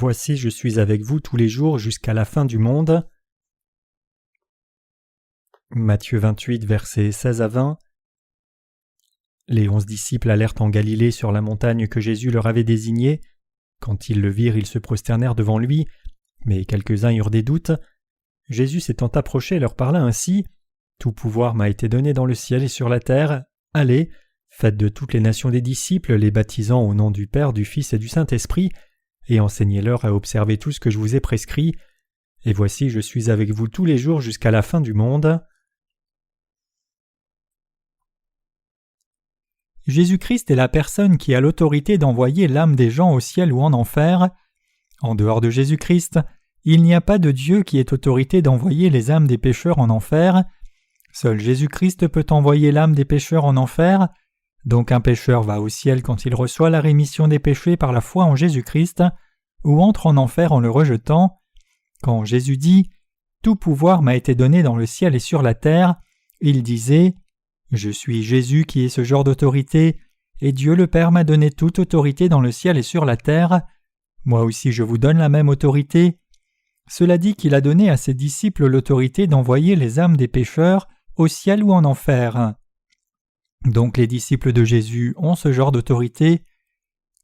Voici, je suis avec vous tous les jours jusqu'à la fin du monde. Matthieu 28, versets 16 à 20. Les 11 disciples allèrent en Galilée sur la montagne que Jésus leur avait désignée. Quand ils le virent, ils se prosternèrent devant lui, mais quelques-uns eurent des doutes. Jésus s'étant approché leur parla ainsi: « Tout pouvoir m'a été donné dans le ciel et sur la terre. Allez, faites de toutes les nations des disciples, les baptisant au nom du Père, du Fils et du Saint-Esprit, et enseignez-leur à observer tout ce que je vous ai prescrit. Et voici, je suis avec vous tous les jours jusqu'à la fin du monde. » Jésus-Christ est la personne qui a l'autorité d'envoyer l'âme des gens au ciel ou en enfer. En dehors de Jésus-Christ, il n'y a pas de Dieu qui ait autorité d'envoyer les âmes des pécheurs en enfer. Seul Jésus-Christ peut envoyer l'âme des pécheurs en enfer. Donc un pécheur va au ciel quand il reçoit la rémission des péchés par la foi en Jésus-Christ, ou entre en enfer en le rejetant. Quand Jésus dit « Tout pouvoir m'a été donné dans le ciel et sur la terre », il disait « Je suis Jésus qui est ce genre d'autorité, et Dieu le Père m'a donné toute autorité dans le ciel et sur la terre. Moi aussi je vous donne la même autorité. » Cela dit qu'il a donné à ses disciples l'autorité d'envoyer les âmes des pécheurs au ciel ou en enfer. Donc les disciples de Jésus ont ce genre d'autorité.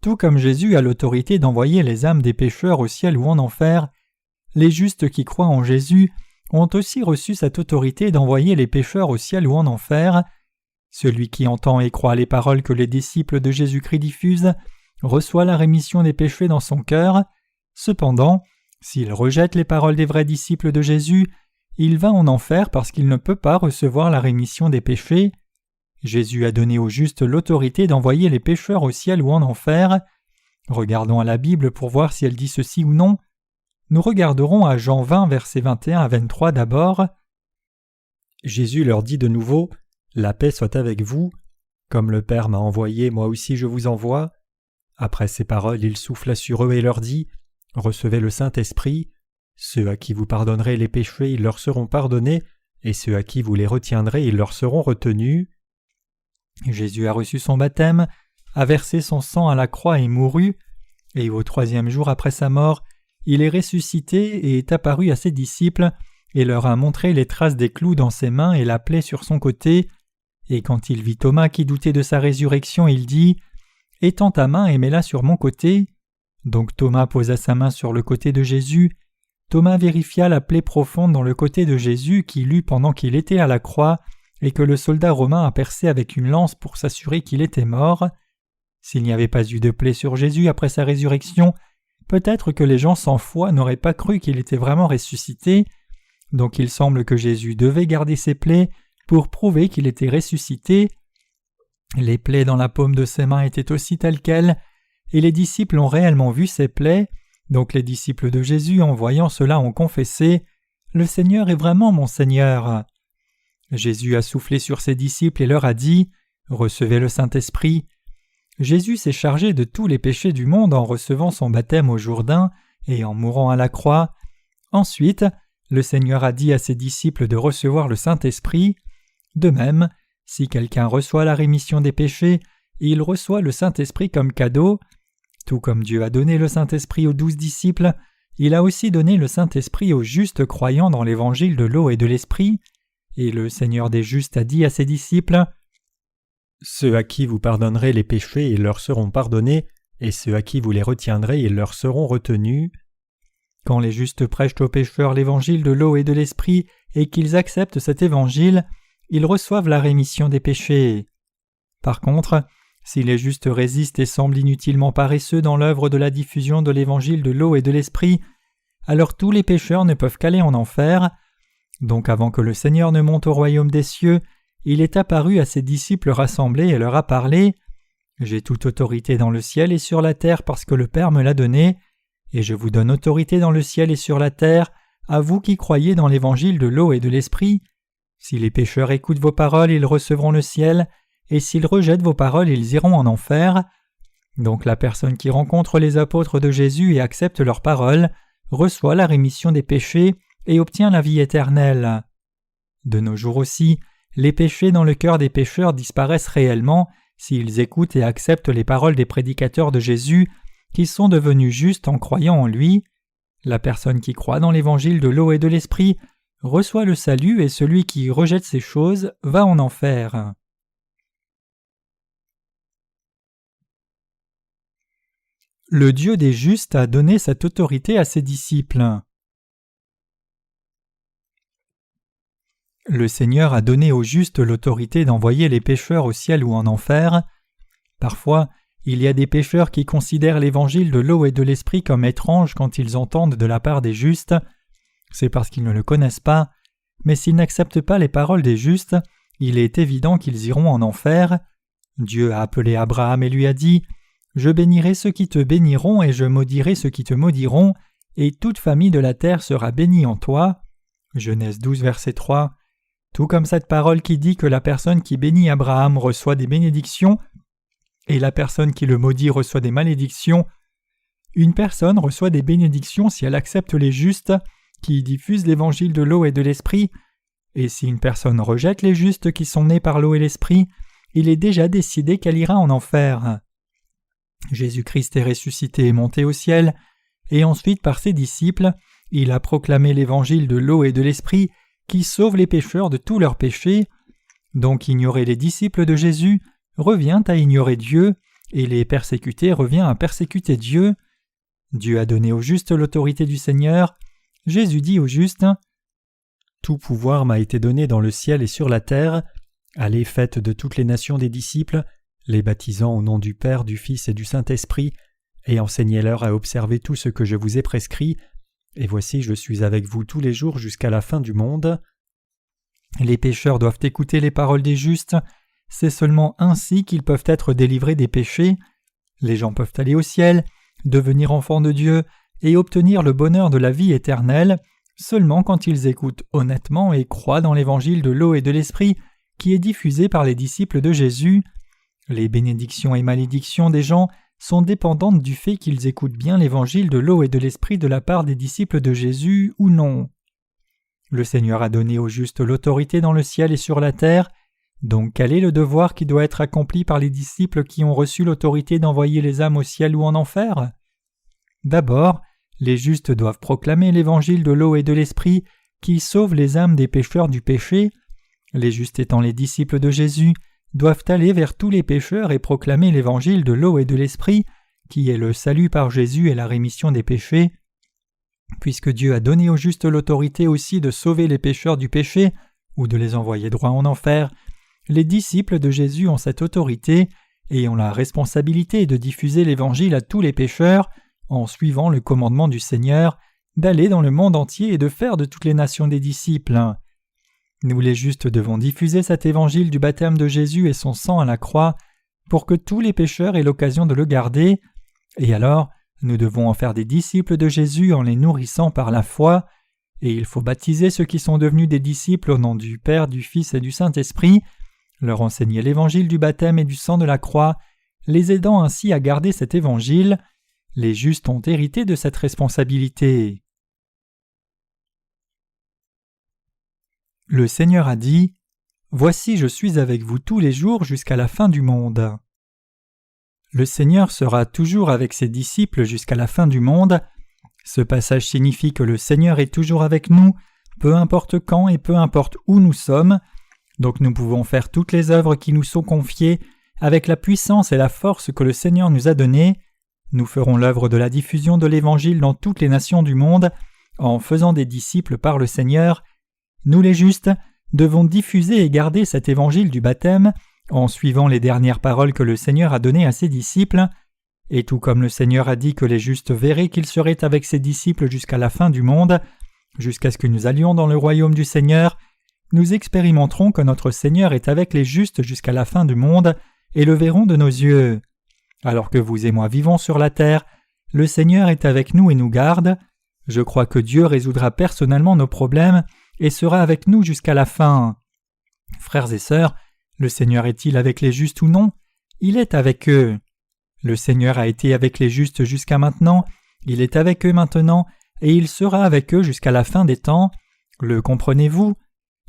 Tout comme Jésus a l'autorité d'envoyer les âmes des pécheurs au ciel ou en enfer, les justes qui croient en Jésus ont aussi reçu cette autorité d'envoyer les pécheurs au ciel ou en enfer. Celui qui entend et croit les paroles que les disciples de Jésus-Christ diffusent reçoit la rémission des péchés dans son cœur. Cependant, s'il rejette les paroles des vrais disciples de Jésus, il va en enfer parce qu'il ne peut pas recevoir la rémission des péchés. Jésus a donné aux justes l'autorité d'envoyer les pécheurs au ciel ou en enfer. Regardons à la Bible pour voir si elle dit ceci ou non. Nous regarderons à Jean 20, versets 21 à 23 d'abord. Jésus leur dit de nouveau: « La paix soit avec vous. Comme le Père m'a envoyé, moi aussi je vous envoie. » Après ces paroles, il souffla sur eux et leur dit: « Recevez le Saint-Esprit. Ceux à qui vous pardonnerez les péchés, ils leur seront pardonnés, et ceux à qui vous les retiendrez, ils leur seront retenus. » Jésus a reçu son baptême, a versé son sang à la croix et mourut, et au 3e jour après sa mort, il est ressuscité et est apparu à ses disciples, et leur a montré les traces des clous dans ses mains et la plaie sur son côté. Et quand il vit Thomas qui doutait de sa résurrection, il dit: « Étends ta main et mets-la sur mon côté. » Donc Thomas posa sa main sur le côté de Jésus. Thomas vérifia la plaie profonde dans le côté de Jésus qu'il eut pendant qu'il était à la croix, et que le soldat romain a percé avec une lance pour s'assurer qu'il était mort. S'il n'y avait pas eu de plaie sur Jésus après sa résurrection, peut-être que les gens sans foi n'auraient pas cru qu'il était vraiment ressuscité. Donc il semble que Jésus devait garder ses plaies pour prouver qu'il était ressuscité. Les plaies dans la paume de ses mains étaient aussi telles quelles, et les disciples ont réellement vu ces plaies. Donc les disciples de Jésus, en voyant cela, ont confessé: « Le Seigneur est vraiment mon Seigneur. » Jésus a soufflé sur ses disciples et leur a dit: « Recevez le Saint-Esprit. » Jésus s'est chargé de tous les péchés du monde en recevant son baptême au Jourdain et en mourant à la croix. Ensuite, le Seigneur a dit à ses disciples de recevoir le Saint-Esprit. De même, si quelqu'un reçoit la rémission des péchés, il reçoit le Saint-Esprit comme cadeau. Tout comme Dieu a donné le Saint-Esprit aux 12 disciples, il a aussi donné le Saint-Esprit aux justes croyants dans l'évangile de l'eau et de l'Esprit. Et le Seigneur des justes a dit à ses disciples: « Ceux à qui vous pardonnerez les péchés, ils leur seront pardonnés, et ceux à qui vous les retiendrez, ils leur seront retenus. » Quand les justes prêchent aux pécheurs l'évangile de l'eau et de l'Esprit, et qu'ils acceptent cet évangile, ils reçoivent la rémission des péchés. Par contre, si les justes résistent et semblent inutilement paresseux dans l'œuvre de la diffusion de l'évangile de l'eau et de l'Esprit, alors tous les pécheurs ne peuvent qu'aller en enfer. Donc avant que le Seigneur ne monte au royaume des cieux, il est apparu à ses disciples rassemblés et leur a parlé: « J'ai toute autorité dans le ciel et sur la terre parce que le Père me l'a donnée, et je vous donne autorité dans le ciel et sur la terre, à vous qui croyez dans l'évangile de l'eau et de l'Esprit. Si les pécheurs écoutent vos paroles, ils recevront le ciel, et s'ils rejettent vos paroles, ils iront en enfer. » Donc la personne qui rencontre les apôtres de Jésus et accepte leurs paroles reçoit la rémission des péchés et obtient la vie éternelle. De nos jours aussi, les péchés dans le cœur des pécheurs disparaissent réellement s'ils écoutent et acceptent les paroles des prédicateurs de Jésus qui sont devenus justes en croyant en lui. La personne qui croit dans l'évangile de l'eau et de l'esprit reçoit le salut et celui qui rejette ces choses va en enfer. Le Dieu des justes a donné cette autorité à ses disciples. Le Seigneur a donné aux justes l'autorité d'envoyer les pécheurs au ciel ou en enfer. Parfois, il y a des pécheurs qui considèrent l'évangile de l'eau et de l'esprit comme étrange quand ils entendent de la part des justes. C'est parce qu'ils ne le connaissent pas, mais s'ils n'acceptent pas les paroles des justes, il est évident qu'ils iront en enfer. Dieu a appelé Abraham et lui a dit « Je bénirai ceux qui te béniront et je maudirai ceux qui te maudiront, et toute famille de la terre sera bénie en toi. » Genèse 12, verset 3. Tout comme cette parole qui dit que la personne qui bénit Abraham reçoit des bénédictions et la personne qui le maudit reçoit des malédictions, une personne reçoit des bénédictions si elle accepte les justes qui diffusent l'évangile de l'eau et de l'esprit, et si une personne rejette les justes qui sont nés par l'eau et l'esprit, il est déjà décidé qu'elle ira en enfer. Jésus-Christ est ressuscité et monté au ciel, et ensuite par ses disciples, il a proclamé l'évangile de l'eau et de l'esprit qui sauve les pécheurs de tous leurs péchés. Donc ignorer les disciples de Jésus revient à ignorer Dieu, et les persécuter revient à persécuter Dieu. Dieu a donné aux justes l'autorité du Seigneur. Jésus dit aux justes « Tout pouvoir m'a été donné dans le ciel et sur la terre. Allez, faites de toutes les nations des disciples, les baptisant au nom du Père, du Fils et du Saint-Esprit, et enseignez-leur à observer tout ce que je vous ai prescrit. Et voici, je suis avec vous tous les jours jusqu'à la fin du monde. » Les pécheurs doivent écouter les paroles des justes. C'est seulement ainsi qu'ils peuvent être délivrés des péchés. Les gens peuvent aller au ciel, devenir enfants de Dieu et obtenir le bonheur de la vie éternelle seulement quand ils écoutent honnêtement et croient dans l'évangile de l'eau et de l'esprit qui est diffusé par les disciples de Jésus. Les bénédictions et malédictions des gens sont dépendantes du fait qu'ils écoutent bien l'évangile de l'eau et de l'esprit de la part des disciples de Jésus ou non. Le Seigneur a donné aux justes l'autorité dans le ciel et sur la terre. Donc quel est le devoir qui doit être accompli par les disciples qui ont reçu l'autorité d'envoyer les âmes au ciel ou en enfer ? D'abord, les justes doivent proclamer l'évangile de l'eau et de l'esprit qui sauve les âmes des pécheurs du péché. Les justes étant les disciples de Jésus doivent aller vers tous les pécheurs et proclamer l'évangile de l'eau et de l'esprit qui est le salut par Jésus et la rémission des péchés. Puisque Dieu a donné aux justes l'autorité aussi de sauver les pécheurs du péché ou de les envoyer droit en enfer, les disciples de Jésus ont cette autorité et ont la responsabilité de diffuser l'évangile à tous les pécheurs en suivant le commandement du Seigneur d'aller dans le monde entier et de faire de toutes les nations des disciples. Nous les justes devons diffuser cet évangile du baptême de Jésus et son sang à la croix pour que tous les pécheurs aient l'occasion de le garder, et alors nous devons en faire des disciples de Jésus en les nourrissant par la foi, et il faut baptiser ceux qui sont devenus des disciples au nom du Père, du Fils et du Saint-Esprit, leur enseigner l'évangile du baptême et du sang de la croix, les aidant ainsi à garder cet évangile. Les justes ont hérité de cette responsabilité. Le Seigneur a dit « Voici, je suis avec vous tous les jours jusqu'à la fin du monde. » Le Seigneur sera toujours avec ses disciples jusqu'à la fin du monde. Ce passage signifie que le Seigneur est toujours avec nous, peu importe quand et peu importe où nous sommes. Donc nous pouvons faire toutes les œuvres qui nous sont confiées avec la puissance et la force que le Seigneur nous a données. Nous ferons l'œuvre de la diffusion de l'Évangile dans toutes les nations du monde en faisant des disciples par le Seigneur. Nous les justes devons diffuser et garder cet Évangile du baptême en suivant les dernières paroles que le Seigneur a données à ses disciples. Et tout comme le Seigneur a dit que les justes verraient qu'il serait avec ses disciples jusqu'à la fin du monde, jusqu'à ce que nous allions dans le royaume du Seigneur, nous expérimenterons que notre Seigneur est avec les justes jusqu'à la fin du monde et le verrons de nos yeux. Alors que vous et moi vivons sur la terre, le Seigneur est avec nous et nous garde. Je crois que Dieu résoudra personnellement nos problèmes et sera avec nous jusqu'à la fin. Frères et sœurs, le Seigneur est-il avec les justes ou non ? Il est avec eux. Le Seigneur a été avec les justes jusqu'à maintenant, il est avec eux maintenant, et il sera avec eux jusqu'à la fin des temps. Le comprenez-vous ?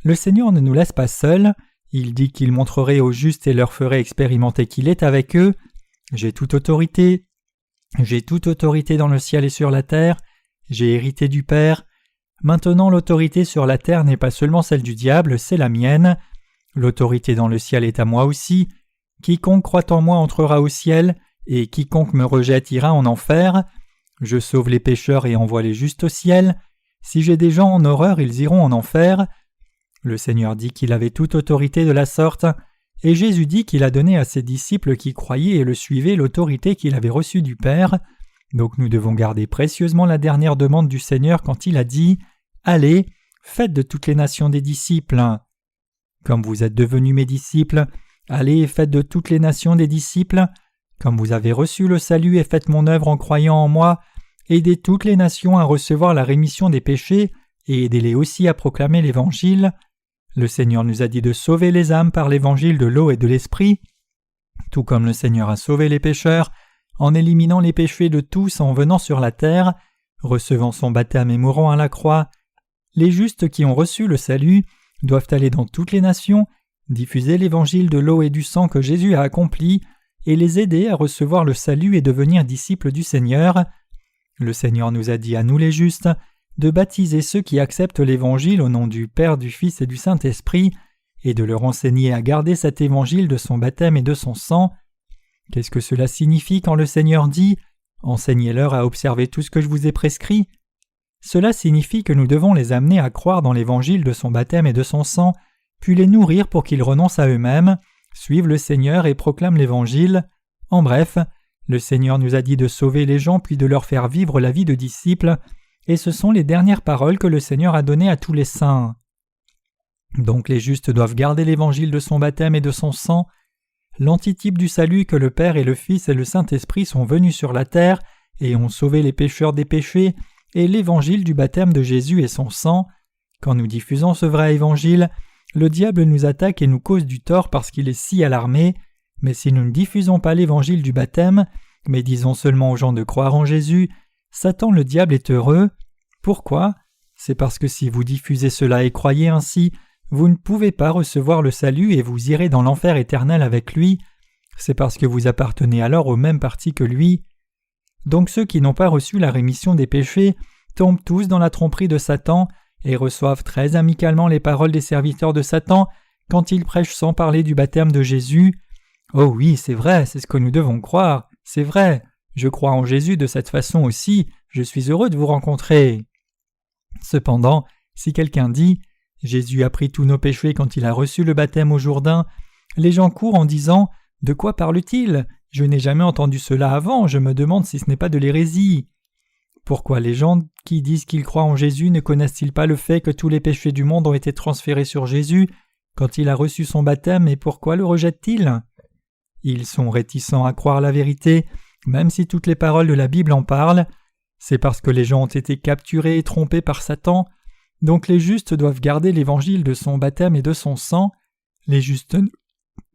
Le Seigneur ne nous laisse pas seuls, il dit qu'il montrerait aux justes et leur ferait expérimenter qu'il est avec eux. J'ai toute autorité J'ai toute autorité dans le ciel et sur la terre, j'ai hérité du Père. Maintenant l'autorité sur la terre n'est pas seulement celle du diable, c'est la mienne. L'autorité dans le ciel est à moi aussi. Quiconque croit en moi entrera au ciel, et quiconque me rejette ira en enfer. Je sauve les pécheurs et envoie les justes au ciel. Si j'ai des gens en horreur, ils iront en enfer. Le Seigneur dit qu'il avait toute autorité de la sorte, et Jésus dit qu'il a donné à ses disciples qui croyaient et le suivaient l'autorité qu'il avait reçue du Père. Donc nous devons garder précieusement la dernière demande du Seigneur quand il a dit « Allez, faites de toutes les nations des disciples ». Comme vous êtes devenus mes disciples, allez et faites de toutes les nations des disciples. Comme vous avez reçu le salut et faites mon œuvre en croyant en moi, aidez toutes les nations à recevoir la rémission des péchés et aidez-les aussi à proclamer l'Évangile. Le Seigneur nous a dit de sauver les âmes par l'Évangile de l'eau et de l'Esprit, tout comme le Seigneur a sauvé les pécheurs, en éliminant les péchés de tous en venant sur la terre, recevant son baptême et mourant à la croix. Les justes qui ont reçu le salut doivent aller dans toutes les nations, diffuser l'Évangile de l'eau et du sang que Jésus a accompli, et les aider à recevoir le salut et devenir disciples du Seigneur. Le Seigneur nous a dit à nous les justes de baptiser ceux qui acceptent l'Évangile au nom du Père, du Fils et du Saint-Esprit, et de leur enseigner à garder cet Évangile de son baptême et de son sang. Qu'est-ce que cela signifie quand le Seigneur dit « Enseignez-leur à observer tout ce que je vous ai prescrit » Cela signifie que nous devons les amener à croire dans l'Évangile de son baptême et de son sang, puis les nourrir pour qu'ils renoncent à eux-mêmes, suivent le Seigneur et proclament l'Évangile. En bref, le Seigneur nous a dit de sauver les gens puis de leur faire vivre la vie de disciples, et ce sont les dernières paroles que le Seigneur a données à tous les saints. Donc les justes doivent garder l'Évangile de son baptême et de son sang, l'antitype du salut que le Père et le Fils et le Saint-Esprit sont venus sur la terre et ont sauvé les pécheurs des péchés, et l'Évangile du baptême de Jésus et son sang. Quand nous diffusons ce vrai Évangile, le diable nous attaque et nous cause du tort parce qu'il est si alarmé, mais si nous ne diffusons pas l'Évangile du baptême, mais disons seulement aux gens de croire en Jésus, Satan le diable est heureux. Pourquoi ? C'est parce que si vous diffusez cela et croyez ainsi, vous ne pouvez pas recevoir le salut et vous irez dans l'enfer éternel avec lui. C'est parce que vous appartenez alors au même parti que lui. Donc ceux qui n'ont pas reçu la rémission des péchés tombent tous dans la tromperie de Satan et reçoivent très amicalement les paroles des serviteurs de Satan quand ils prêchent sans parler du baptême de Jésus. Oh oui, c'est vrai, c'est ce que nous devons croire, c'est vrai. Je crois en Jésus de cette façon aussi, je suis heureux de vous rencontrer. Cependant, si quelqu'un dit « Jésus a pris tous nos péchés quand il a reçu le baptême au Jourdain », les gens courent en disant « De quoi parle-t-il ? Je n'ai jamais entendu cela avant, je me demande si ce n'est pas de l'hérésie. » Pourquoi les gens qui disent qu'ils croient en Jésus ne connaissent-ils pas le fait que tous les péchés du monde ont été transférés sur Jésus quand il a reçu son baptême et pourquoi le rejettent-ils ? Ils sont réticents à croire la vérité, même si toutes les paroles de la Bible en parlent. C'est parce que les gens ont été capturés et trompés par Satan. Donc les justes doivent garder l'évangile de son baptême et de son sang. Les justes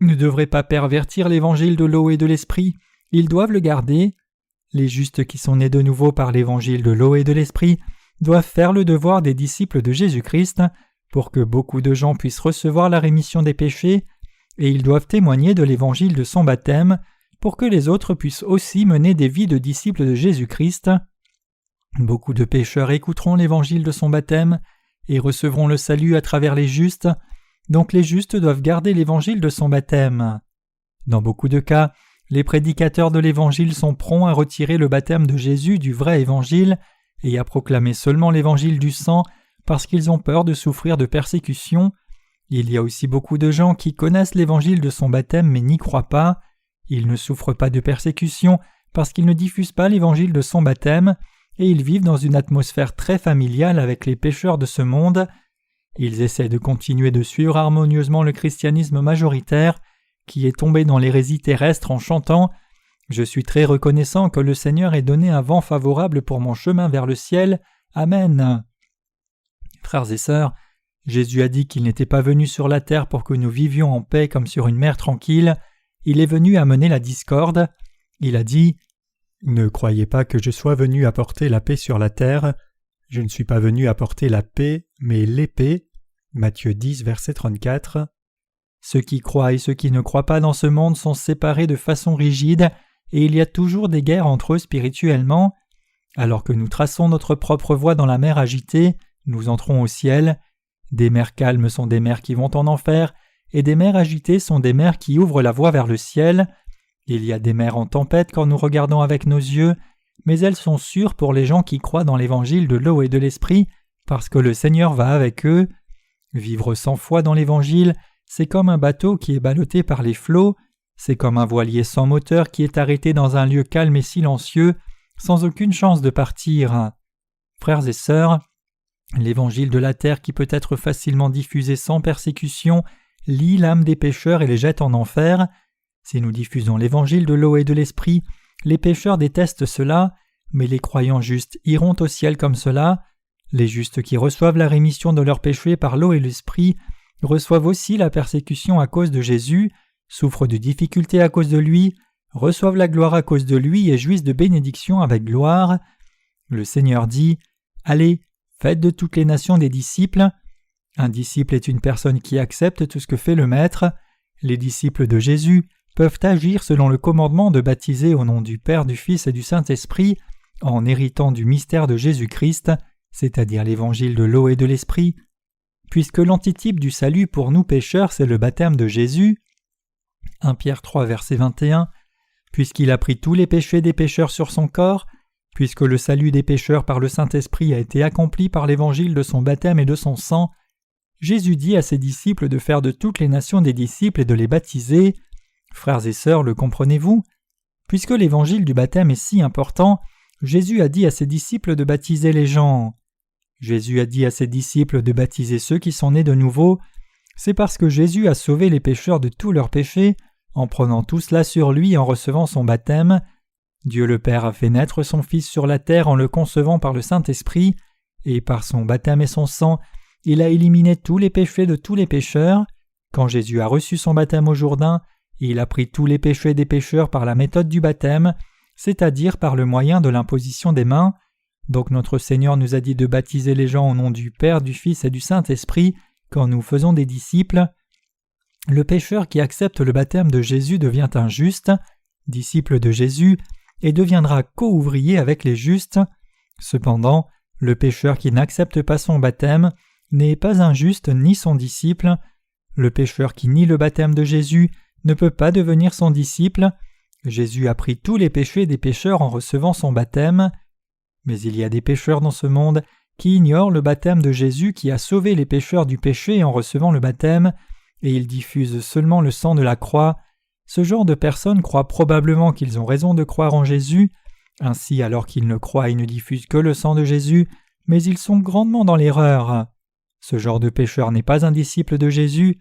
ne devraient pas pervertir l'évangile de l'eau et de l'esprit, ils doivent le garder. Les justes qui sont nés de nouveau par l'évangile de l'eau et de l'esprit doivent faire le devoir des disciples de Jésus-Christ pour que beaucoup de gens puissent recevoir la rémission des péchés, et ils doivent témoigner de l'évangile de son baptême pour que les autres puissent aussi mener des vies de disciples de Jésus-Christ. Beaucoup de pécheurs écouteront l'évangile de son baptême et recevront le salut à travers les justes, donc les justes doivent garder l'évangile de son baptême. Dans beaucoup de cas, les prédicateurs de l'évangile sont prompts à retirer le baptême de Jésus du vrai évangile et à proclamer seulement l'évangile du sang parce qu'ils ont peur de souffrir de persécutions. Il y a aussi beaucoup de gens qui connaissent l'évangile de son baptême mais n'y croient pas. Ils ne souffrent pas de persécution parce qu'ils ne diffusent pas l'évangile de son baptême et ils vivent dans une atmosphère très familiale avec les pécheurs de ce monde. Ils essaient de continuer de suivre harmonieusement le christianisme majoritaire qui est tombé dans l'hérésie terrestre en chantant « Je suis très reconnaissant que le Seigneur ait donné un vent favorable pour mon chemin vers le ciel. Amen. » Frères et sœurs, Jésus a dit qu'il n'était pas venu sur la terre pour que nous vivions en paix comme sur une mer tranquille. Il est venu amener la discorde. Il a dit « Ne croyez pas que je sois venu apporter la paix sur la terre. Je ne suis pas venu apporter la paix, mais l'épée. » Matthieu 10, verset 34. Ceux qui croient et ceux qui ne croient pas dans ce monde sont séparés de façon rigide et il y a toujours des guerres entre eux spirituellement. Alors que nous traçons notre propre voie dans la mer agitée, nous entrons au ciel. Des mers calmes sont des mers qui vont en enfer, et des mers agitées sont des mers qui ouvrent la voie vers le ciel. Il y a des mers en tempête quand nous regardons avec nos yeux, mais elles sont sûres pour les gens qui croient dans l'évangile de l'eau et de l'esprit, parce que le Seigneur va avec eux. Vivre sans foi dans l'évangile, c'est comme un bateau qui est ballotté par les flots, c'est comme un voilier sans moteur qui est arrêté dans un lieu calme et silencieux, sans aucune chance de partir. Frères et sœurs, l'évangile de la terre qui peut être facilement diffusé sans persécution lie l'âme des pécheurs et les jette en enfer. Si nous diffusons l'évangile de l'eau et de l'esprit, les pécheurs détestent cela, mais les croyants justes iront au ciel comme cela. Les justes qui reçoivent la rémission de leurs péchés par l'eau et l'esprit reçoivent aussi la persécution à cause de Jésus, souffrent de difficultés à cause de lui, reçoivent la gloire à cause de lui et jouissent de bénédictions avec gloire. Le Seigneur dit « Allez, faites de toutes les nations des disciples ». Un disciple est une personne qui accepte tout ce que fait le Maître. Les disciples de Jésus peuvent agir selon le commandement de baptiser au nom du Père, du Fils et du Saint-Esprit en héritant du mystère de Jésus-Christ, c'est-à-dire l'évangile de l'eau et de l'esprit. Puisque l'antitype du salut pour nous pécheurs, c'est le baptême de Jésus. 1 Pierre 3, verset 21. Puisqu'il a pris tous les péchés des pécheurs sur son corps, puisque le salut des pécheurs par le Saint-Esprit a été accompli par l'évangile de son baptême et de son sang, Jésus dit à ses disciples de faire de toutes les nations des disciples et de les baptiser. Frères et sœurs, le comprenez-vous? Puisque l'évangile du baptême est si important, Jésus a dit à ses disciples de baptiser les gens. Jésus a dit à ses disciples de baptiser ceux qui sont nés de nouveau. C'est parce que Jésus a sauvé les pécheurs de tous leurs péchés, en prenant tout cela sur lui et en recevant son baptême. Dieu le Père a fait naître son Fils sur la terre en le concevant par le Saint-Esprit, et par son baptême et son sang, il a éliminé tous les péchés de tous les pécheurs. Quand Jésus a reçu son baptême au Jourdain, il a pris tous les péchés des pécheurs par la méthode du baptême, c'est-à-dire par le moyen de l'imposition des mains. Donc notre Seigneur nous a dit de baptiser les gens au nom du Père, du Fils et du Saint-Esprit quand nous faisons des disciples. Le pécheur qui accepte le baptême de Jésus devient un juste, disciple de Jésus, et deviendra co-ouvrier avec les justes. Cependant, le pécheur qui n'accepte pas son baptême n'est pas un juste ni son disciple. Le pécheur qui nie le baptême de Jésus ne peut pas devenir son disciple. Jésus a pris tous les péchés des pécheurs en recevant son baptême. Mais il y a des pécheurs dans ce monde qui ignorent le baptême de Jésus qui a sauvé les pécheurs du péché en recevant le baptême, et ils diffusent seulement le sang de la croix. Ce genre de personnes croient probablement qu'ils ont raison de croire en Jésus. Ainsi, alors qu'ils ne croient et ne diffusent que le sang de Jésus, mais ils sont grandement dans l'erreur. Ce genre de pécheur n'est pas un disciple de Jésus.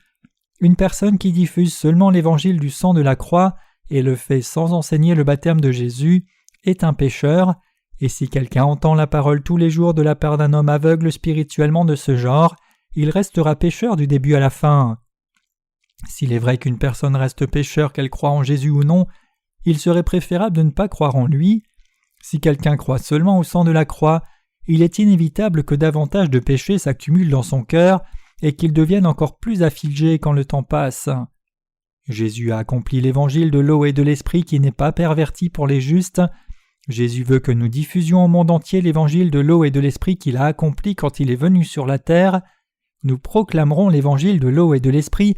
Une personne qui diffuse seulement l'évangile du sang de la croix et le fait sans enseigner le baptême de Jésus est un pécheur, et si quelqu'un entend la parole tous les jours de la part d'un homme aveugle spirituellement de ce genre, il restera pécheur du début à la fin. S'il est vrai qu'une personne reste pécheur qu'elle croit en Jésus ou non, il serait préférable de ne pas croire en lui. Si quelqu'un croit seulement au sang de la croix, il est inévitable que davantage de péchés s'accumulent dans son cœur et qu'il devienne encore plus affligé quand le temps passe. Jésus a accompli l'évangile de l'eau et de l'esprit qui n'est pas perverti pour les justes. Jésus veut que nous diffusions au monde entier l'évangile de l'eau et de l'esprit qu'il a accompli quand il est venu sur la terre. Nous proclamerons l'évangile de l'eau et de l'esprit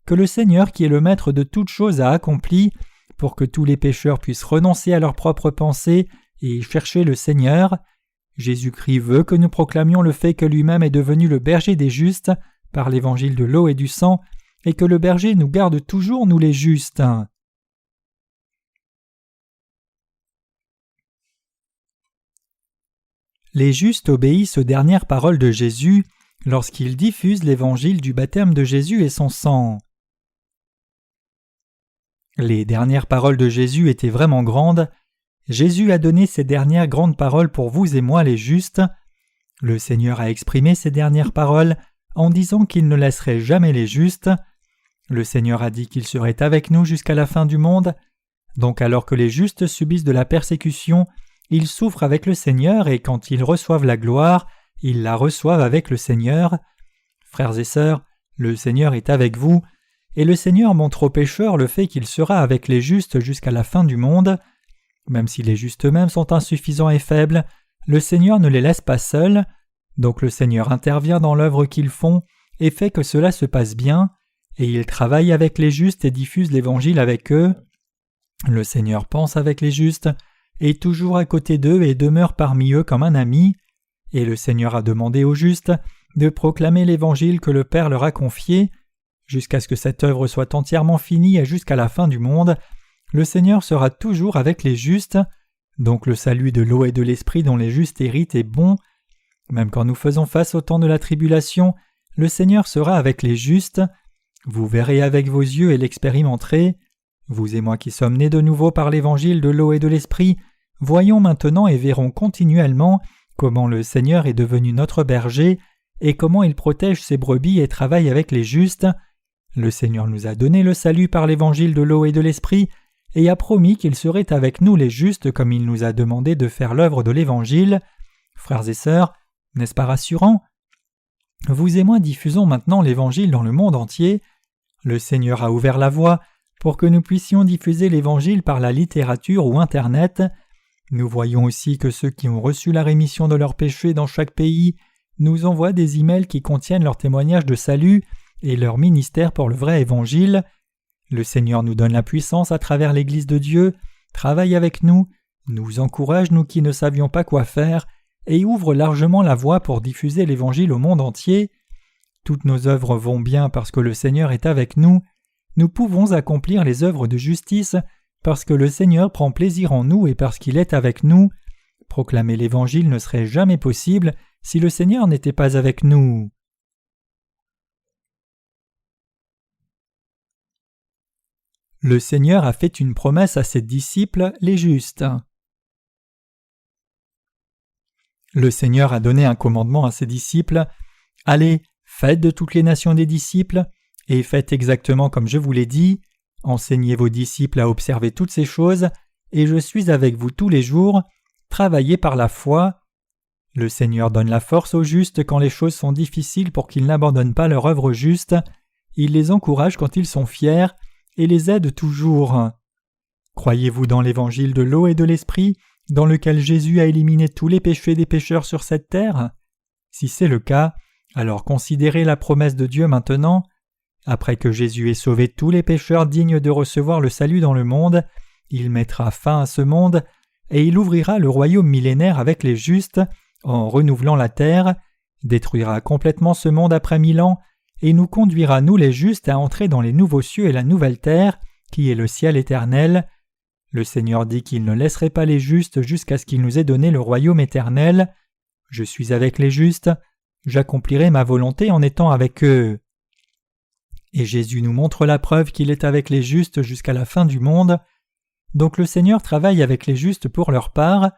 que le Seigneur qui est le maître de toutes choses a accompli pour que tous les pécheurs puissent renoncer à leurs propres pensées et chercher le Seigneur. Jésus-Christ veut que nous proclamions le fait que lui-même est devenu le berger des justes par l'évangile de l'eau et du sang et que le berger nous garde toujours, nous les justes. Les justes obéissent aux dernières paroles de Jésus lorsqu'ils diffusent l'évangile du baptême de Jésus et son sang. Les dernières paroles de Jésus étaient vraiment grandes. Jésus a donné ces dernières grandes paroles pour vous et moi les justes. Le Seigneur a exprimé ces dernières paroles en disant qu'il ne laisserait jamais les justes. Le Seigneur a dit qu'il serait avec nous jusqu'à la fin du monde. Donc alors que les justes subissent de la persécution, ils souffrent avec le Seigneur et quand ils reçoivent la gloire, ils la reçoivent avec le Seigneur. Frères et sœurs, le Seigneur est avec vous, et le Seigneur montre aux pécheurs le fait qu'il sera avec les justes jusqu'à la fin du monde. Même si les justes eux-mêmes sont insuffisants et faibles, le Seigneur ne les laisse pas seuls, donc le Seigneur intervient dans l'œuvre qu'ils font et fait que cela se passe bien, et il travaille avec les justes et diffuse l'Évangile avec eux. Le Seigneur pense avec les justes, est toujours à côté d'eux et demeure parmi eux comme un ami, et le Seigneur a demandé aux justes de proclamer l'Évangile que le Père leur a confié. Jusqu'à ce que cette œuvre soit entièrement finie et jusqu'à la fin du monde, le Seigneur sera toujours avec les justes, donc le salut de l'eau et de l'esprit dont les justes héritent est bon. Même quand nous faisons face au temps de la tribulation, le Seigneur sera avec les justes. Vous verrez avec vos yeux et l'expérimenterez. Vous et moi qui sommes nés de nouveau par l'évangile de l'eau et de l'esprit, voyons maintenant et verrons continuellement comment le Seigneur est devenu notre berger et comment il protège ses brebis et travaille avec les justes. Le Seigneur nous a donné le salut par l'évangile de l'eau et de l'esprit et a promis qu'il serait avec nous les justes comme il nous a demandé de faire l'œuvre de l'évangile. Frères et sœurs, n'est-ce pas rassurant? Vous et moi diffusons maintenant l'évangile dans le monde entier. Le Seigneur a ouvert la voie pour que nous puissions diffuser l'Évangile par la littérature ou Internet. Nous voyons aussi que ceux qui ont reçu la rémission de leurs péchés dans chaque pays nous envoient des emails qui contiennent leur témoignage de salut et leur ministère pour le vrai Évangile. Le Seigneur nous donne la puissance à travers l'Église de Dieu, travaille avec nous, nous encourage nous qui ne savions pas quoi faire, et ouvre largement la voie pour diffuser l'Évangile au monde entier. Toutes nos œuvres vont bien parce que le Seigneur est avec nous. Nous pouvons accomplir les œuvres de justice parce que le Seigneur prend plaisir en nous et parce qu'il est avec nous. Proclamer l'Évangile ne serait jamais possible si le Seigneur n'était pas avec nous. Le Seigneur a fait une promesse à ses disciples, les justes. Le Seigneur a donné un commandement à ses disciples. « Allez, faites de toutes les nations des disciples, et faites exactement comme je vous l'ai dit. Enseignez vos disciples à observer toutes ces choses, et je suis avec vous tous les jours. Travaillez par la foi. » Le Seigneur donne la force aux justes quand les choses sont difficiles pour qu'ils n'abandonnent pas leur œuvre juste. Il les encourage quand ils sont fiers, et les aide toujours. Croyez-vous dans l'évangile de l'eau et de l'esprit, dans lequel Jésus a éliminé tous les péchés des pécheurs sur cette terre? Si c'est le cas, alors considérez la promesse de Dieu maintenant. Après que Jésus ait sauvé tous les pécheurs dignes de recevoir le salut dans le monde, il mettra fin à ce monde et il ouvrira le royaume millénaire avec les justes en renouvelant la terre, détruira complètement ce monde après 1000 ans et nous conduira nous les justes à entrer dans les nouveaux cieux et la nouvelle terre, qui est le ciel éternel. Le Seigneur dit qu'il ne laisserait pas les justes jusqu'à ce qu'il nous ait donné le royaume éternel. Je suis avec les justes, j'accomplirai ma volonté en étant avec eux. Et Jésus nous montre la preuve qu'il est avec les justes jusqu'à la fin du monde. Donc le Seigneur travaille avec les justes pour leur part.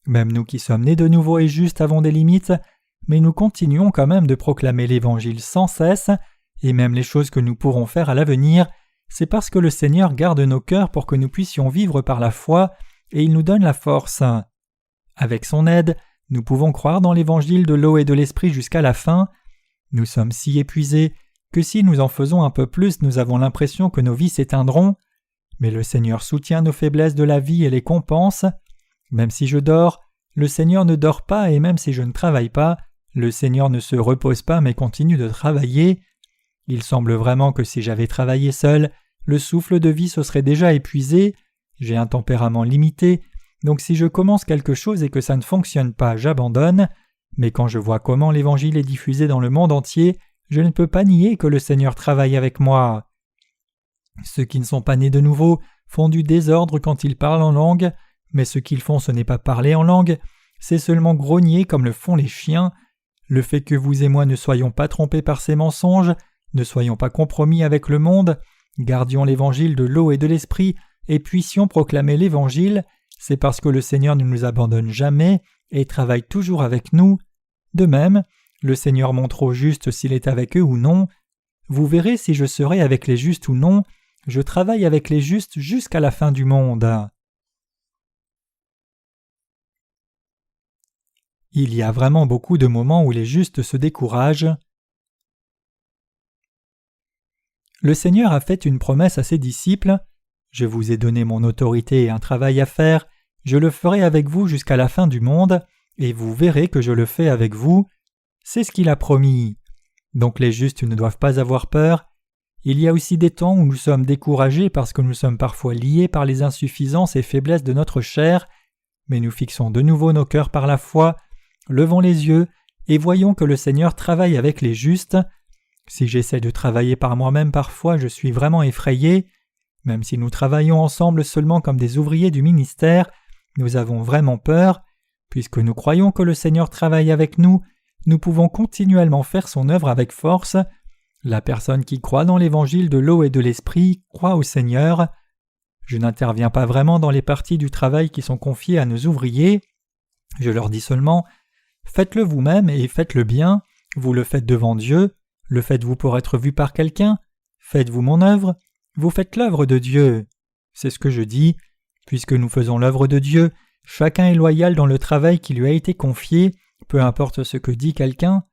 Même nous qui sommes nés de nouveau et justes avons des limites, mais nous continuons quand même de proclamer l'Évangile sans cesse, et même les choses que nous pourrons faire à l'avenir, c'est parce que le Seigneur garde nos cœurs pour que nous puissions vivre par la foi, et il nous donne la force. Avec son aide, nous pouvons croire dans l'Évangile de l'eau et de l'Esprit jusqu'à la fin. Nous sommes si épuisés que si nous en faisons un peu plus, nous avons l'impression que nos vies s'éteindront. Mais le Seigneur soutient nos faiblesses de la vie et les compense. Même si je dors, le Seigneur ne dort pas, et même si je ne travaille pas, le Seigneur ne se repose pas mais continue de travailler. Il semble vraiment que si j'avais travaillé seul, le souffle de vie se serait déjà épuisé. J'ai un tempérament limité, donc si je commence quelque chose et que ça ne fonctionne pas, j'abandonne. Mais quand je vois comment l'Évangile est diffusé dans le monde entier, je ne peux pas nier que le Seigneur travaille avec moi. Ceux qui ne sont pas nés de nouveau font du désordre quand ils parlent en langue, mais ce qu'ils font ce n'est pas parler en langue, c'est seulement grogner comme le font les chiens. Le fait que vous et moi ne soyons pas trompés par ces mensonges, ne soyons pas compromis avec le monde, gardions l'évangile de l'eau et de l'esprit et puissions proclamer l'évangile, c'est parce que le Seigneur ne nous abandonne jamais et travaille toujours avec nous. De même, le Seigneur montre aux justes s'il est avec eux ou non. Vous verrez si je serai avec les justes ou non, je travaille avec les justes jusqu'à la fin du monde. Il y a vraiment beaucoup de moments où les justes se découragent. Le Seigneur a fait une promesse à ses disciples. « Je vous ai donné mon autorité et un travail à faire, je le ferai avec vous jusqu'à la fin du monde, et vous verrez que je le fais avec vous. C'est ce qu'il a promis. Donc les justes ne doivent pas avoir peur. Il y a aussi des temps où nous sommes découragés parce que nous sommes parfois liés par les insuffisances et faiblesses de notre chair, mais nous fixons de nouveau nos cœurs par la foi, levons les yeux et voyons que le Seigneur travaille avec les justes. Si j'essaie de travailler par moi-même parfois, je suis vraiment effrayé. Même si nous travaillons ensemble seulement comme des ouvriers du ministère, nous avons vraiment peur. Puisque nous croyons que le Seigneur travaille avec nous, nous pouvons continuellement faire son œuvre avec force. La personne qui croit dans l'évangile de l'eau et de l'esprit croit au Seigneur. Je n'interviens pas vraiment dans les parties du travail qui sont confiées à nos ouvriers. Je leur dis seulement « Faites-le vous-même et faites-le bien, vous le faites devant Dieu, le faites-vous pour être vu par quelqu'un, faites-vous mon œuvre, vous faites l'œuvre de Dieu. » C'est ce que je dis. Puisque nous faisons l'œuvre de Dieu, chacun est loyal dans le travail qui lui a été confié, peu importe ce que dit quelqu'un.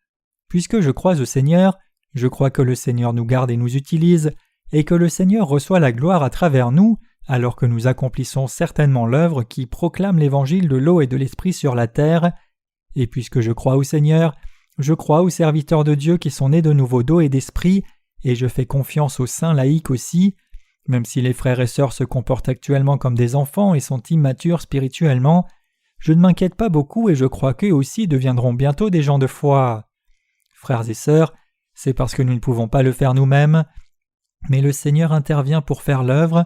Puisque je crois au Seigneur, je crois que le Seigneur nous garde et nous utilise, et que le Seigneur reçoit la gloire à travers nous, alors que nous accomplissons certainement l'œuvre qui proclame l'évangile de l'eau et de l'esprit sur la terre. Et puisque je crois au Seigneur, je crois aux serviteurs de Dieu qui sont nés de nouveau d'eau et d'esprit, et je fais confiance aux saints laïcs aussi. Même si les frères et sœurs se comportent actuellement comme des enfants et sont immatures spirituellement, je ne m'inquiète pas beaucoup et je crois qu'eux aussi deviendront bientôt des gens de foi. Frères et sœurs, c'est parce que nous ne pouvons pas le faire nous-mêmes, mais le Seigneur intervient pour faire l'œuvre.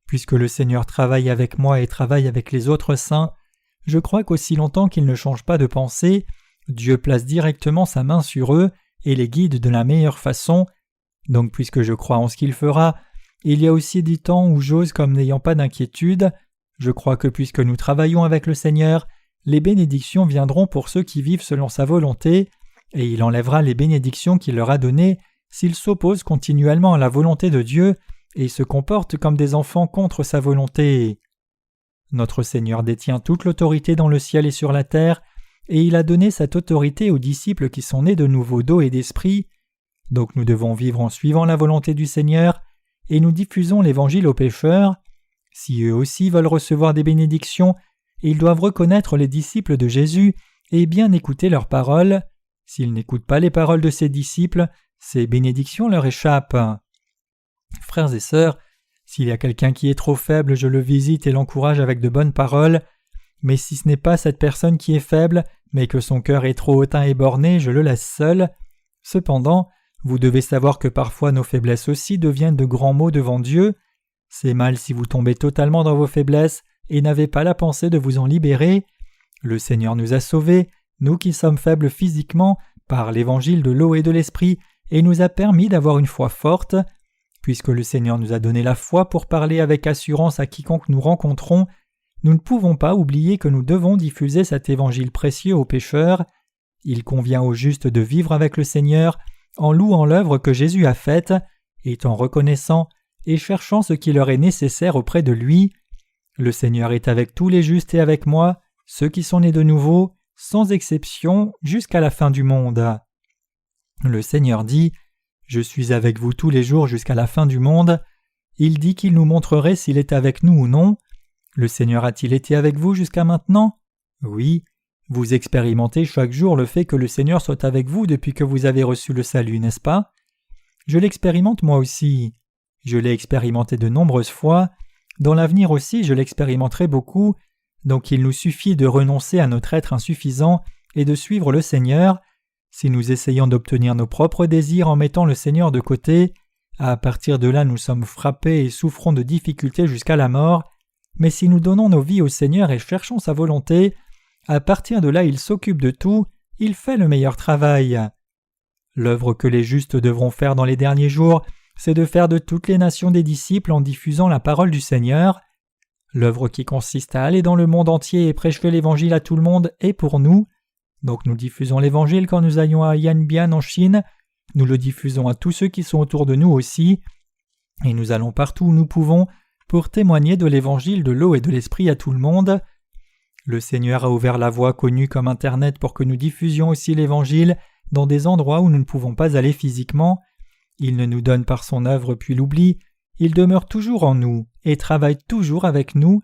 Puisque le Seigneur travaille avec moi et travaille avec les autres saints, je crois qu'aussi longtemps qu'ils ne changent pas de pensée, Dieu place directement sa main sur eux et les guide de la meilleure façon. Donc puisque je crois en ce qu'il fera, il y a aussi des temps où j'ose comme n'ayant pas d'inquiétude. Je crois que puisque nous travaillons avec le Seigneur, les bénédictions viendront pour ceux qui vivent selon sa volonté, et il enlèvera les bénédictions qu'il leur a données s'ils s'opposent continuellement à la volonté de Dieu et se comportent comme des enfants contre sa volonté. Notre Seigneur détient toute l'autorité dans le ciel et sur la terre, et il a donné cette autorité aux disciples qui sont nés de nouveau d'eau et d'esprit. Donc nous devons vivre en suivant la volonté du Seigneur, et nous diffusons l'Évangile aux pécheurs. Si eux aussi veulent recevoir des bénédictions, ils doivent reconnaître les disciples de Jésus et bien écouter leurs paroles. S'ils n'écoutent pas les paroles de ces disciples, ces bénédictions leur échappent. Frères et sœurs, s'il y a quelqu'un qui est trop faible, je le visite et l'encourage avec de bonnes paroles. Mais si ce n'est pas cette personne qui est faible, mais que son cœur est trop hautain et borné, je le laisse seul. Cependant, vous devez savoir que parfois nos faiblesses aussi deviennent de grands maux devant Dieu. C'est mal si vous tombez totalement dans vos faiblesses et n'avez pas la pensée de vous en libérer. Le Seigneur nous a sauvés, nous qui sommes faibles physiquement, par l'évangile de l'eau et de l'esprit, et nous a permis d'avoir une foi forte. Puisque le Seigneur nous a donné la foi pour parler avec assurance à quiconque nous rencontrons, nous ne pouvons pas oublier que nous devons diffuser cet évangile précieux aux pécheurs. Il convient aux justes de vivre avec le Seigneur en louant l'œuvre que Jésus a faite, étant reconnaissant et cherchant ce qui leur est nécessaire auprès de lui. Le Seigneur est avec tous les justes et avec moi, ceux qui sont nés de nouveau, sans exception, jusqu'à la fin du monde. Le Seigneur dit « Je suis avec vous tous les jours jusqu'à la fin du monde ». Il dit qu'il nous montrerait s'il est avec nous ou non. Le Seigneur a-t-il été avec vous jusqu'à maintenant? Oui. Vous expérimentez chaque jour le fait que le Seigneur soit avec vous depuis que vous avez reçu le salut, n'est-ce pas? Je l'expérimente moi aussi. Je l'ai expérimenté de nombreuses fois. Dans l'avenir aussi, je l'expérimenterai beaucoup. Donc il nous suffit de renoncer à notre être insuffisant et de suivre le Seigneur. Si nous essayons d'obtenir nos propres désirs en mettant le Seigneur de côté, à partir de là nous sommes frappés et souffrons de difficultés jusqu'à la mort. Mais si nous donnons nos vies au Seigneur et cherchons sa volonté, à partir de là il s'occupe de tout, il fait le meilleur travail. L'œuvre que les justes devront faire dans les derniers jours, c'est de faire de toutes les nations des disciples en diffusant la parole du Seigneur. L'œuvre qui consiste à aller dans le monde entier et prêcher l'Évangile à tout le monde est pour nous. Donc nous diffusons l'Évangile quand nous allons à Yanbian en Chine, nous le diffusons à tous ceux qui sont autour de nous aussi, et nous allons partout où nous pouvons pour témoigner de l'Évangile de l'eau et de l'Esprit à tout le monde. Le Seigneur a ouvert la voie connue comme Internet pour que nous diffusions aussi l'Évangile dans des endroits où nous ne pouvons pas aller physiquement. Il ne nous donne par son œuvre puis l'oublie, il demeure toujours en nous et travaille toujours avec nous.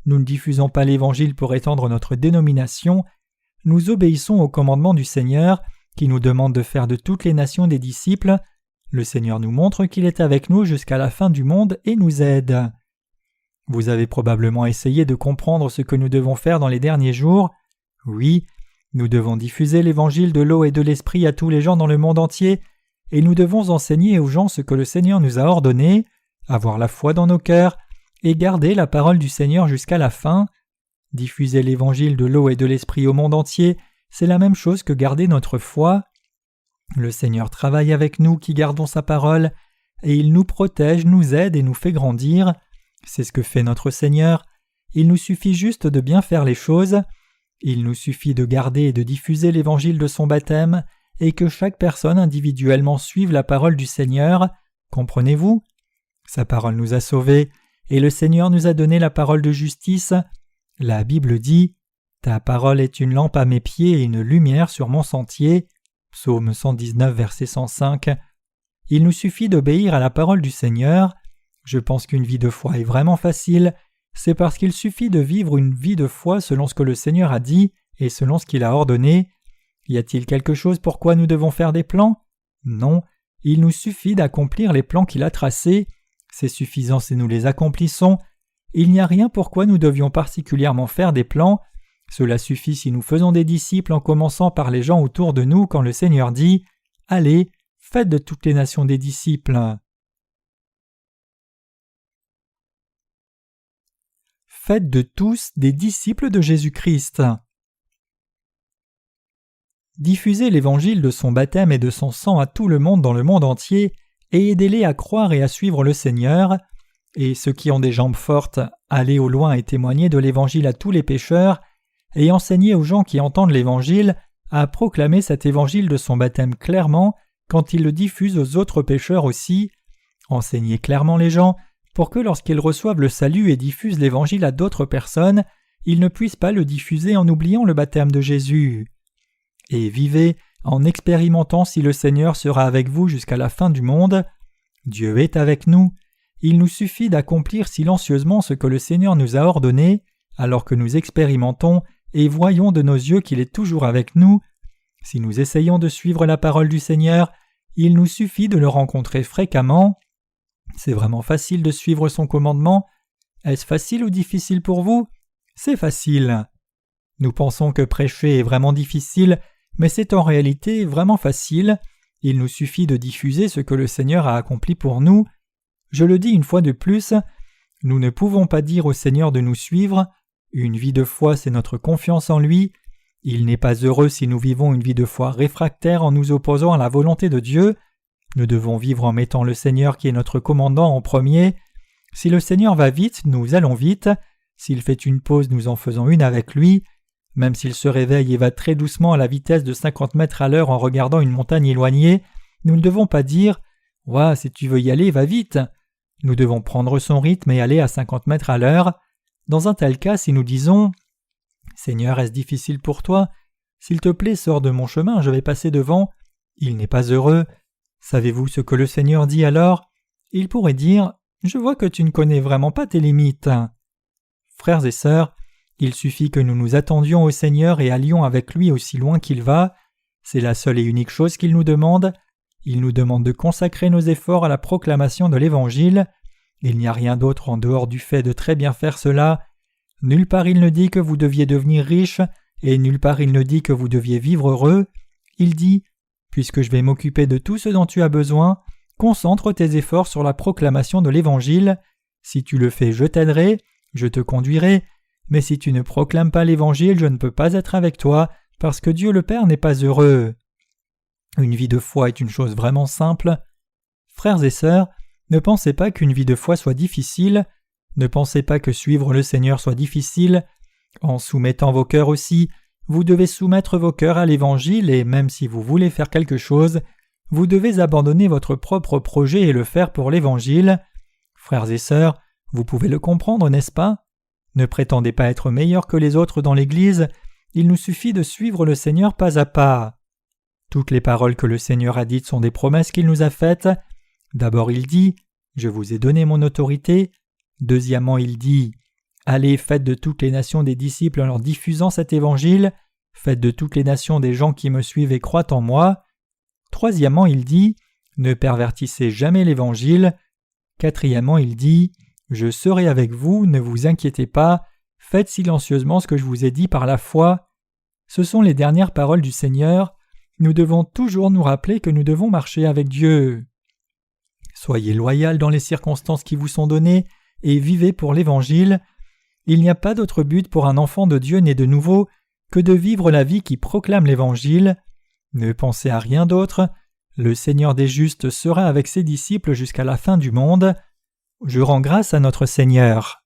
nous ne diffusons pas l'Évangile pour étendre notre dénomination, nous obéissons au commandement du Seigneur qui nous demande de faire de toutes les nations des disciples. Le Seigneur nous montre qu'il est avec nous jusqu'à la fin du monde et nous aide. Vous avez probablement essayé de comprendre ce que nous devons faire dans les derniers jours. Oui, nous devons diffuser l'Évangile de l'eau et de l'Esprit à tous les gens dans le monde entier, et nous devons enseigner aux gens ce que le Seigneur nous a ordonné, avoir la foi dans nos cœurs, et garder la parole du Seigneur jusqu'à la fin. Diffuser l'Évangile de l'eau et de l'Esprit au monde entier, c'est la même chose que garder notre foi. Le Seigneur travaille avec nous qui gardons sa parole, et il nous protège, nous aide et nous fait grandir. C'est ce que fait notre Seigneur. Il nous suffit juste de bien faire les choses. Il nous suffit de garder et de diffuser l'Évangile de son baptême, et que chaque personne individuellement suive la parole du Seigneur. Comprenez-vous? Sa parole nous a sauvés, et le Seigneur nous a donné la parole de justice. La Bible dit « Ta parole est une lampe à mes pieds et une lumière sur mon sentier » Psaume 119, verset 105. Il nous suffit d'obéir à la parole du Seigneur. Je pense qu'une vie de foi est vraiment facile. C'est parce qu'il suffit de vivre une vie de foi selon ce que le Seigneur a dit et selon ce qu'il a ordonné. Y a-t-il quelque chose pour quoi nous devons faire des plans? Non, il nous suffit d'accomplir les plans qu'il a tracés. C'est suffisant si nous les accomplissons. Il n'y a rien pour quoi nous devions particulièrement faire des plans. Cela suffit si nous faisons des disciples en commençant par les gens autour de nous quand le Seigneur dit « Allez, faites de toutes les nations des disciples ». Faites de tous des disciples de Jésus-Christ. Diffusez l'Évangile de son baptême et de son sang à tout le monde dans le monde entier et aidez-les à croire et à suivre le Seigneur. Et ceux qui ont des jambes fortes, allez au loin et témoignez de l'Évangile à tous les pécheurs et enseignez aux gens qui entendent l'Évangile à proclamer cet Évangile de son baptême clairement quand ils le diffusent aux autres pécheurs aussi. Enseignez clairement les gens pour que lorsqu'ils reçoivent le salut et diffusent l'Évangile à d'autres personnes, ils ne puissent pas le diffuser en oubliant le baptême de Jésus. Et vivez en expérimentant si le Seigneur sera avec vous jusqu'à la fin du monde. Dieu est avec nous. Il nous suffit d'accomplir silencieusement ce que le Seigneur nous a ordonné, alors que nous expérimentons et voyons de nos yeux qu'il est toujours avec nous. Si nous essayons de suivre la parole du Seigneur, il nous suffit de le rencontrer fréquemment. C'est vraiment facile de suivre son commandement. Est-ce facile ou difficile pour vous? C'est facile. Nous pensons que prêcher est vraiment difficile, mais c'est en réalité vraiment facile. Il nous suffit de diffuser ce que le Seigneur a accompli pour nous. Je le dis une fois de plus, nous ne pouvons pas dire au Seigneur de nous suivre. Une vie de foi, c'est notre confiance en lui. Il n'est pas heureux si nous vivons une vie de foi réfractaire en nous opposant à la volonté de Dieu. Nous devons vivre en mettant le Seigneur qui est notre commandant en premier. Si le Seigneur va vite, nous allons vite. S'il fait une pause, nous en faisons une avec lui. Même s'il se réveille et va très doucement à la vitesse de 50 mètres à l'heure en regardant une montagne éloignée, nous ne devons pas dire « Ouah, si tu veux y aller, va vite !» Nous devons prendre son rythme et aller à 50 mètres à l'heure. Dans un tel cas, si nous disons « Seigneur, est-ce difficile pour toi? S'il te plaît, sors de mon chemin, je vais passer devant. » Il n'est pas heureux. Savez-vous ce que le Seigneur dit alors? Il pourrait dire « Je vois que tu ne connais vraiment pas tes limites. » Frères et sœurs, il suffit que nous nous attendions au Seigneur et allions avec lui aussi loin qu'il va. C'est la seule et unique chose qu'il nous demande. Il nous demande de consacrer nos efforts à la proclamation de l'Évangile. Il n'y a rien d'autre en dehors du fait de très bien faire cela. Nulle part il ne dit que vous deviez devenir riche, et nulle part il ne dit que vous deviez vivre heureux. Il dit « Puisque je vais m'occuper de tout ce dont tu as besoin, concentre tes efforts sur la proclamation de l'Évangile. Si tu le fais, je t'aiderai, je te conduirai, mais si tu ne proclames pas l'Évangile, je ne peux pas être avec toi, parce que Dieu le Père n'est pas heureux. » Une vie de foi est une chose vraiment simple. Frères et sœurs, ne pensez pas qu'une vie de foi soit difficile. Ne pensez pas que suivre le Seigneur soit difficile. En soumettant vos cœurs aussi, vous devez soumettre vos cœurs à l'Évangile et même si vous voulez faire quelque chose, vous devez abandonner votre propre projet et le faire pour l'Évangile. Frères et sœurs, vous pouvez le comprendre, n'est-ce pas? Ne prétendez pas être meilleurs que les autres dans l'Église, il nous suffit de suivre le Seigneur pas à pas. Toutes les paroles que le Seigneur a dites sont des promesses qu'il nous a faites. D'abord il dit « Je vous ai donné mon autorité ». Deuxièmement il dit Allez, faites de toutes les nations des disciples en leur diffusant cet évangile. Faites de toutes les nations des gens qui me suivent et croient en moi. Troisièmement, il dit « Ne pervertissez jamais l'évangile ». Quatrièmement, il dit « Je serai avec vous, ne vous inquiétez pas, faites silencieusement ce que je vous ai dit par la foi ». Ce sont les dernières paroles du Seigneur. Nous devons toujours nous rappeler que nous devons marcher avec Dieu. Soyez loyal dans les circonstances qui vous sont données et vivez pour l'Évangile. Il n'y a pas d'autre but pour un enfant de Dieu né de nouveau que de vivre la vie qui proclame l'Évangile. Ne pensez à rien d'autre. Le Seigneur des justes sera avec ses disciples jusqu'à la fin du monde. Je rends grâce à notre Seigneur.